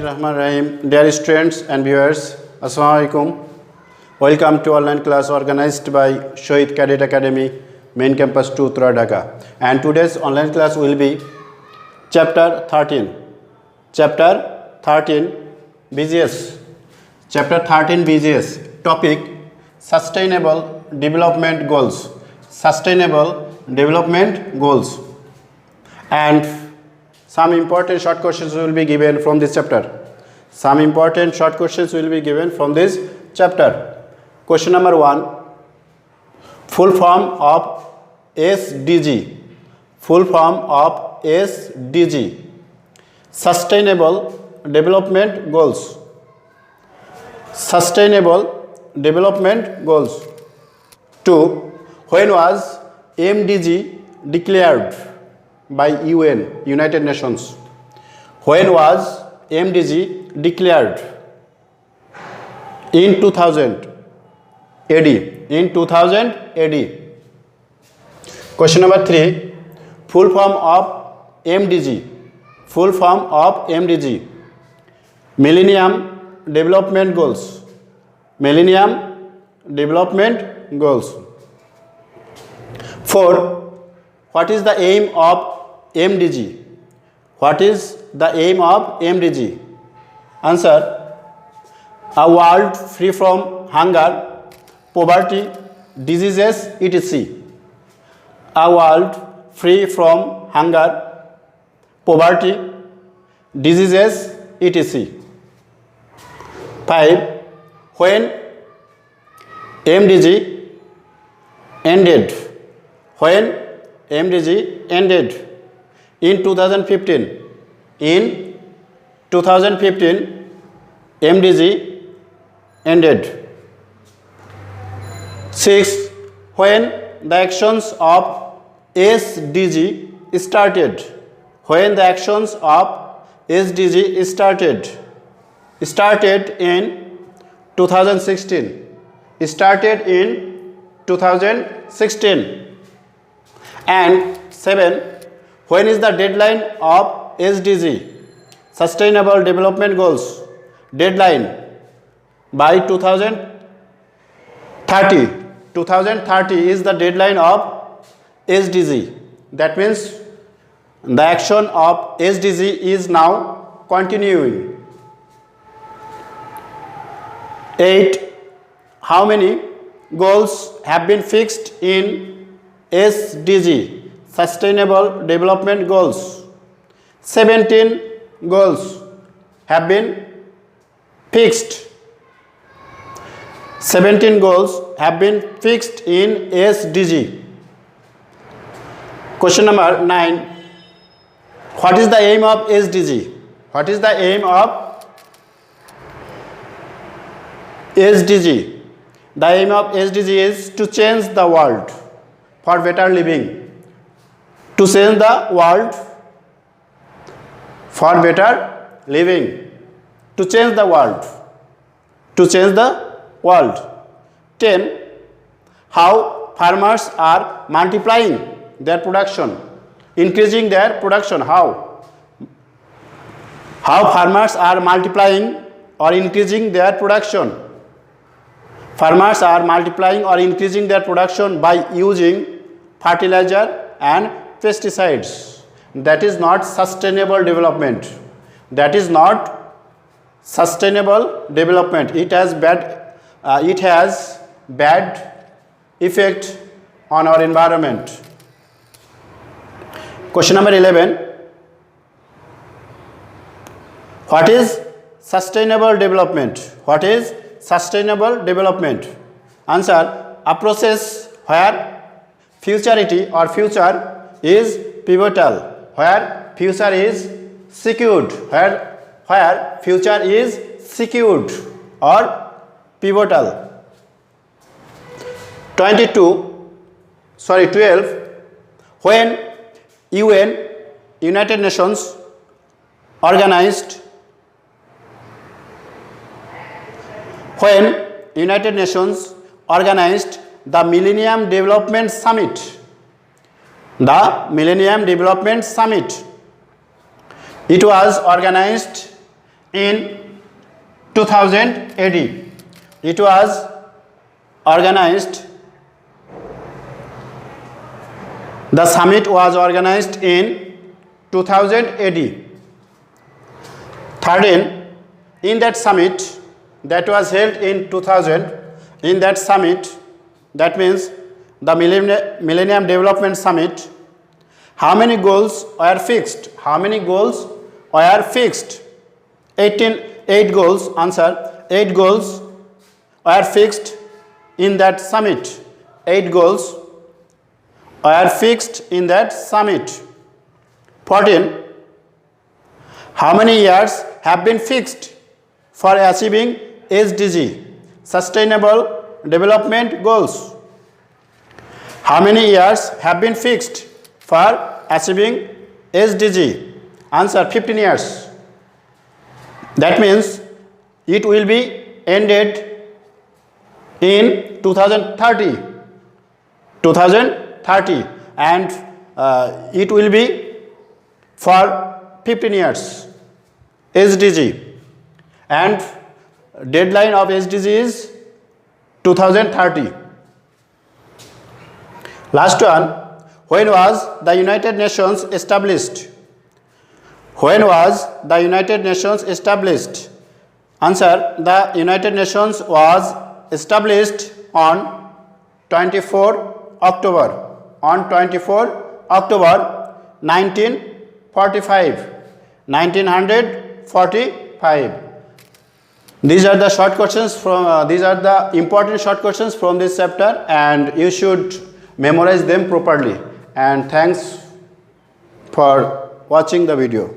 Bismillahirrahmanirrahim. Dear students and viewers, Assalamu alaikum. Welcome to online class organized by Shahid Cadet Academy, Main Campus 2, Tura, Dhaka. And today's online class will be Chapter 13. Chapter 13 BGS. Chapter 13 BGS. Topic: Sustainable Development Goals. Sustainable Development Goals. And some important short questions will be given from this chapter. Some important short questions will be given from this chapter. Question number 1. Full form of SDG. Full form of SDG. Sustainable Development Goals. Sustainable Development Goals. 2. When was MDG declared by UN, United Nations? When was MDG declared? In 2000 AD. In 2000 AD. Question number 3. Full form of MDG. Full form of MDG. Millennium Development Goals. Millennium Development Goals. 4. What is the aim of MDG? What is the aim of MDG? Answer: a world free from hunger, poverty, diseases, etc. A world free from hunger, poverty, diseases, etc. 5. When MDG ended? When MDG ended? In 2015. In 2015, MDG ended. 6. When the actions of SDG started? When the actions of SDG started? Started in 2016. Started in 2016. And 7. When is the deadline of SDG, Sustainable Development Goals? Deadline by 2030. 2030 is the deadline of SDG. That means the action of SDG is now continuing. 8. How many goals have been fixed in SDG, Sustainable Development Goals? 17 goals have been fixed. 17 goals have been fixed in SDG. Question number 9. What is the aim of SDG? What is the aim of SDG? The aim of SDG is to change the world for better living. To change the world for better living. To change the world. To change the world. 10. How farmers are multiplying their production, increasing their production. How farmers are multiplying or increasing their production. Farmers are multiplying or increasing their production by using fertilizer and pesticides. That is not sustainable development. That is not sustainable development. It has bad effect on our environment. Question number 11. What is sustainable development? What is sustainable development? Answer: a process where futurity or future is pivotal, where future is secured, where future is secured or pivotal. 12. When UN, United Nations organized the Millennium Development Summit. The Millennium Development Summit. It was organized in 2000 AD. It was organized. The summit was organized in 2000 AD. 13. In that summit that was held in 2000, in that summit, that means the Millennium Development Summit, how many goals were fixed? How many goals were fixed? 8 goals. Answer: 8 goals were fixed in that summit. 8 goals were fixed in that summit. 14. How many years have been fixed for achieving SDG, Sustainable Development Goals? How many years have been fixed for achieving SDG? Answer: 15 years. That means it will be ended in 2030. 2030, and it will be for 15 years. SDG, and deadline of SDG is 2030. Last one: when was the United Nations established? When was the United Nations established? Answer: the United Nations was established on 24 October. On 24 October 1945. 1945. These are the short questions from these are the important short questions from this chapter, and you should memorize them properly. And thanks for watching the video.